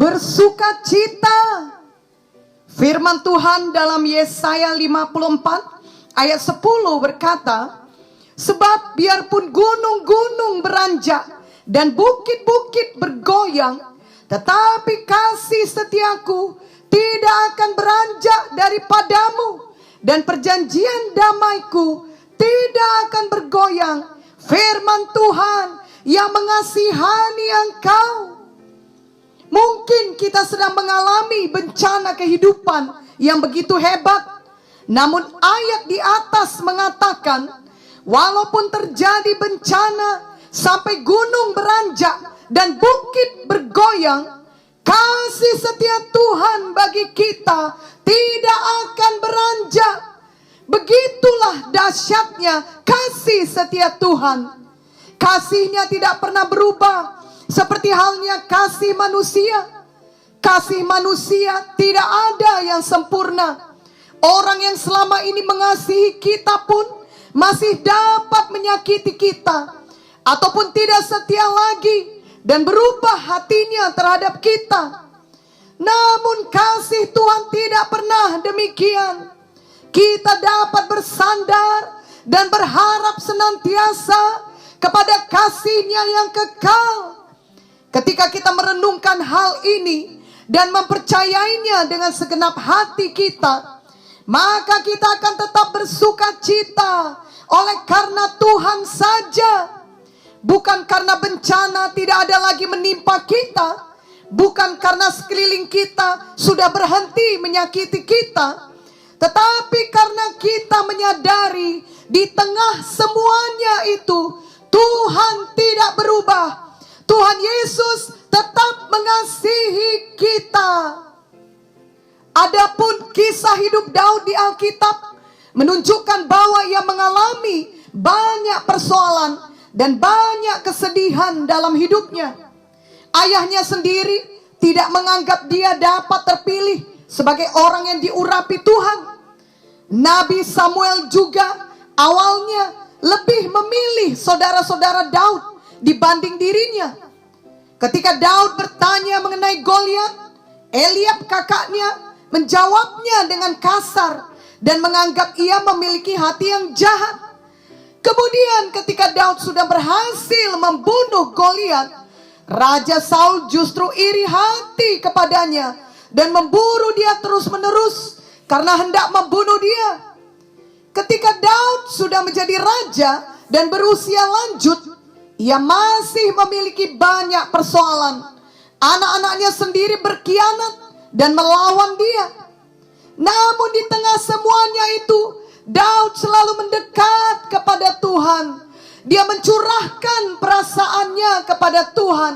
bersukacita. Firman Tuhan dalam Yesaya 54 ayat 10 berkata, sebab biarpun gunung-gunung beranjak dan bukit-bukit bergoyang, tetapi kasih setiaku tidak akan beranjak daripadamu, dan perjanjian damaiku tidak akan bergoyang. Firman Tuhan yang mengasihani engkau. Mungkin kita sedang mengalami bencana kehidupan yang begitu hebat, namun ayat di atas mengatakan, walaupun terjadi bencana sampai gunung beranjak dan bukit bergoyang, kasih setia Tuhan bagi kita tidak akan beranjak. Begitulah dahsyatnya kasih setia Tuhan. Kasihnya tidak pernah berubah. Seperti halnya kasih manusia. Kasih manusia tidak ada yang sempurna. Orang yang selama ini mengasihi kita pun masih dapat menyakiti kita, ataupun tidak setia lagi dan berubah hatinya terhadap kita. Namun kasih Tuhan tidak pernah demikian. Kita dapat bersandar dan berharap senantiasa kepada kasih-Nya yang kekal. Ketika kita merenungkan hal ini dan mempercayainya dengan segenap hati kita, maka kita akan tetap bersukacita oleh karena Tuhan saja. Bukan karena bencana tidak ada lagi menimpa kita, bukan karena sekeliling kita sudah berhenti menyakiti kita, tetapi karena kita menyadari di tengah semuanya itu Tuhan tidak berubah. Tuhan Yesus tetap mengasihi kita. Adapun kisah hidup Daud di Alkitab menunjukkan bahwa ia mengalami banyak persoalan dan banyak kesedihan dalam hidupnya. Ayahnya sendiri tidak menganggap dia dapat terpilih sebagai orang yang diurapi Tuhan. Nabi Samuel juga awalnya lebih memilih saudara-saudara Daud dibanding dirinya. Ketika Daud bertanya mengenai Goliat, Eliab kakaknya menjawabnya dengan kasar dan menganggap ia memiliki hati yang jahat. Kemudian ketika Daud sudah berhasil membunuh Goliat, Raja Saul justru iri hati kepadanya dan memburu dia terus-menerus karena hendak membunuh dia. Ketika Daud sudah menjadi raja dan berusia lanjut, ia masih memiliki banyak persoalan. Anak-anaknya sendiri berkhianat dan melawan dia. Namun di tengah semuanya itu, Daud selalu mendekat kepada Tuhan. Dia mencurahkan perasaannya kepada Tuhan,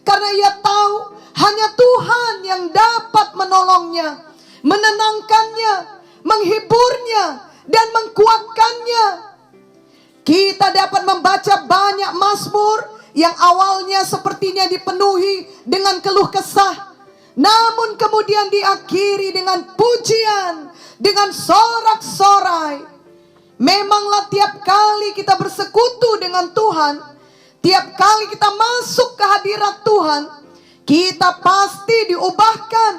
karena ia tahu hanya Tuhan yang dapat menolongnya, menenangkannya, menghiburnya, dan mengkuatkannya. Kita dapat membaca banyak mazmur yang awalnya sepertinya dipenuhi dengan keluh kesah, namun kemudian diakhiri dengan pujian, dengan sorak-sorai. Memanglah tiap kali kita bersekutu dengan Tuhan, tiap kali kita masuk ke hadirat Tuhan, kita pasti diubahkan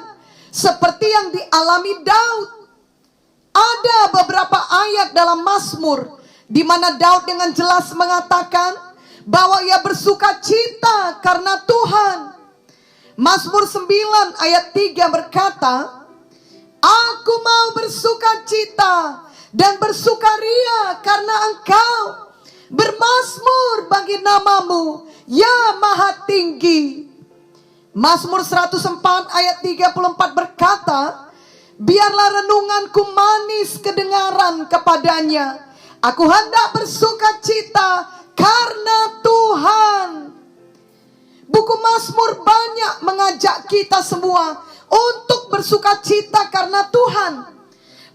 seperti yang dialami Daud. Ada beberapa ayat dalam mazmur di mana Daud dengan jelas mengatakan bahwa ia bersuka cita karena Tuhan. Mazmur 9 ayat 3 berkata, aku mau bersuka cita dan bersukaria karena Engkau, bermazmur bagi namamu, ya Maha Tinggi. Mazmur 104 ayat 34 berkata, biarlah renunganku manis kedengaran kepadanya. Aku hendak bersuka cita karena Tuhan. Buku Mazmur banyak mengajak kita semua untuk bersuka cita karena Tuhan.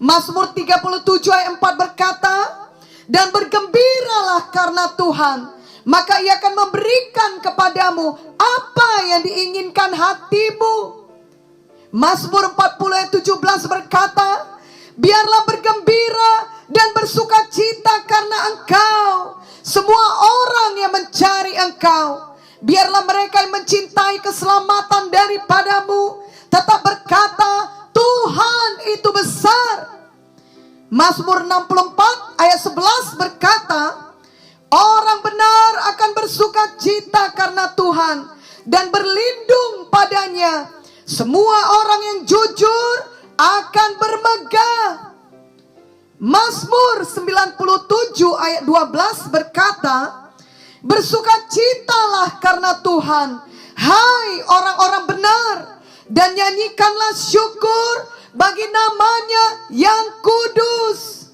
Mazmur 37 ayat 4 berkata, dan bergembiralah karena Tuhan, maka Ia akan memberikan kepadamu apa yang diinginkan hatimu. Mazmur 40 ayat 17 berkata, biarlah bergembira dan bersuka cita karena Engkau, semua orang yang mencari Engkau. Biarlah mereka yang mencintai keselamatan daripadamu tetap berkata, Tuhan itu besar. Mazmur 64 ayat 11 berkata, orang benar akan bersuka cita karena Tuhan dan berlindung padanya. Semua orang yang jujur akan bermegah. Mazmur 97 ayat 12 berkata, bersukacitalah karena Tuhan, hai orang-orang benar, dan nyanyikanlah syukur bagi namanya yang kudus.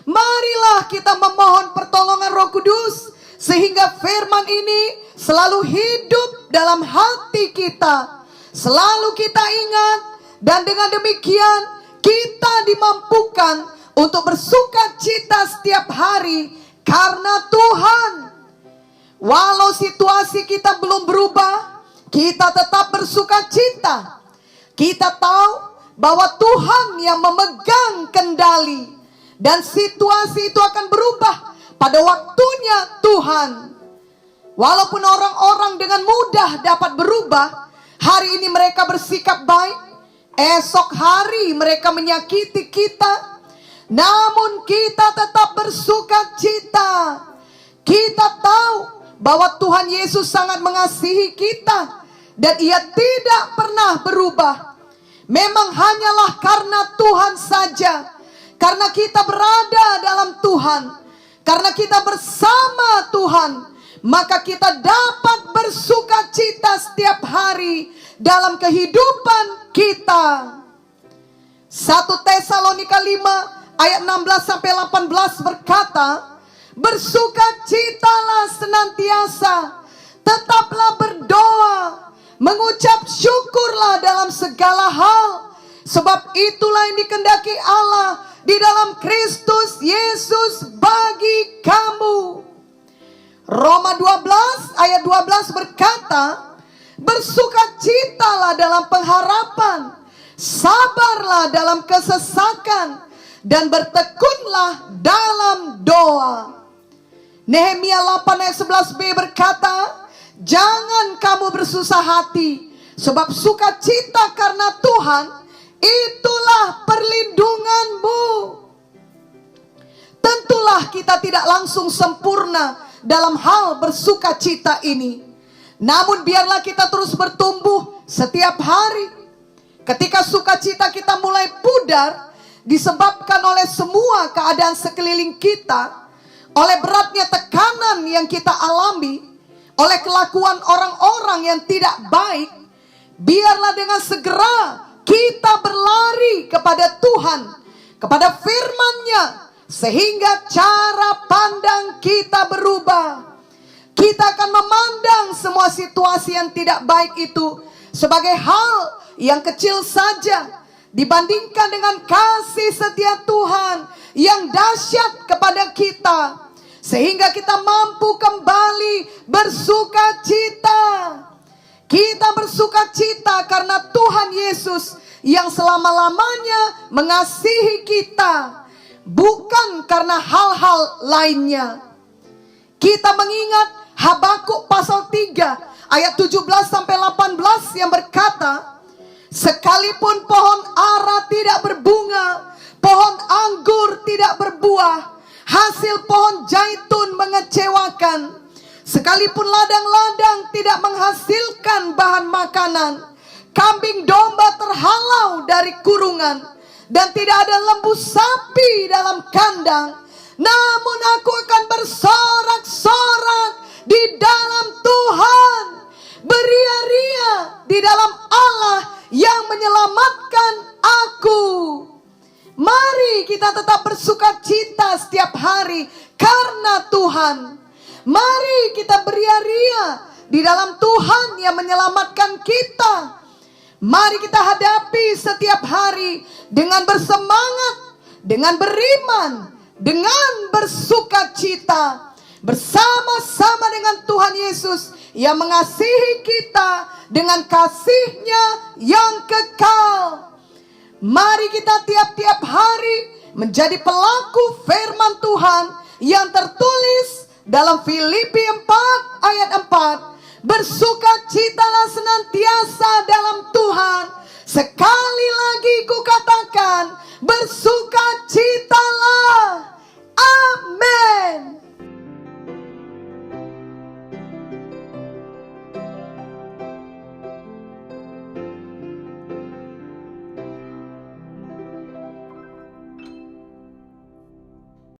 Marilah kita memohon pertolongan Roh Kudus, sehingga firman ini selalu hidup dalam hati kita. Selalu kita ingat, dan dengan demikian kita dimampukan untuk bersuka cita setiap hari karena Tuhan. Walau situasi kita belum berubah, kita tetap bersuka cita. Kita tahu bahwa Tuhan yang memegang kendali, dan situasi itu akan berubah pada waktunya Tuhan. Walaupun orang-orang dengan mudah dapat berubah, hari ini mereka bersikap baik, esok hari mereka menyakiti kita, namun kita tetap bersuka cita. Kita tahu bahwa Tuhan Yesus sangat mengasihi kita, dan Ia tidak pernah berubah. Memang hanyalah karena Tuhan saja, karena kita berada dalam Tuhan, karena kita bersama Tuhan, maka kita dapat bersuka cita setiap hari dalam kehidupan kita. 1 Tesalonika 5 ayat 16-18 berkata, bersukacitalah senantiasa, tetaplah berdoa, mengucap syukurlah dalam segala hal, sebab itulah yang dikehendaki Allah di dalam Kristus Yesus bagi kamu. Roma 12 ayat 12 berkata, bersukacitalah dalam pengharapan, sabarlah dalam kesesakan, dan bertekunlah dalam doa. Nehemia 8 ayat 11b berkata, jangan kamu bersusah hati, sebab sukacita karena Tuhan itulah perlindunganmu. Tentulah kita tidak langsung sempurna dalam hal bersukacita ini, namun biarlah kita terus bertumbuh setiap hari. Ketika sukacita kita mulai pudar disebabkan oleh semua keadaan sekeliling kita, oleh beratnya tekanan yang kita alami, oleh kelakuan orang-orang yang tidak baik, biarlah dengan segera kita berlari kepada Tuhan, kepada firman-Nya, sehingga cara pandang kita berubah. Kita akan memandang semua situasi yang tidak baik itu sebagai hal yang kecil saja dibandingkan dengan kasih setia Tuhan yang dahsyat kepada kita, sehingga kita mampu kembali bersuka cita. Kita bersuka cita karena Tuhan Yesus yang selama-lamanya mengasihi kita, bukan karena hal-hal lainnya. Kita mengingat Habakuk pasal 3 ayat 17-18 yang berkata, sekalipun pohon ara tidak berbunga, pohon anggur tidak berbuah, hasil pohon zaitun mengecewakan, sekalipun ladang-ladang tidak menghasilkan bahan makanan, kambing domba terhalau dari kurungan, dan tidak ada lembu sapi dalam kandang, namun aku akan bersorak-sorak di dalam Tuhan, beria-ria di dalam Allah yang menyelamatkan aku. Mari kita tetap bersuka cita setiap hari karena Tuhan. Mari kita beria-ria di dalam Tuhan yang menyelamatkan kita. Mari kita hadapi setiap hari dengan bersemangat, dengan beriman, dengan bersuka cita, bersama-sama dengan Tuhan Yesus yang mengasihi kita dengan kasih-Nya yang kekal. Mari kita tiap-tiap hari menjadi pelaku firman Tuhan yang tertulis Dalam Filipi 4 ayat 4, bersukacitalah senantiasa dalam Tuhan. Sekali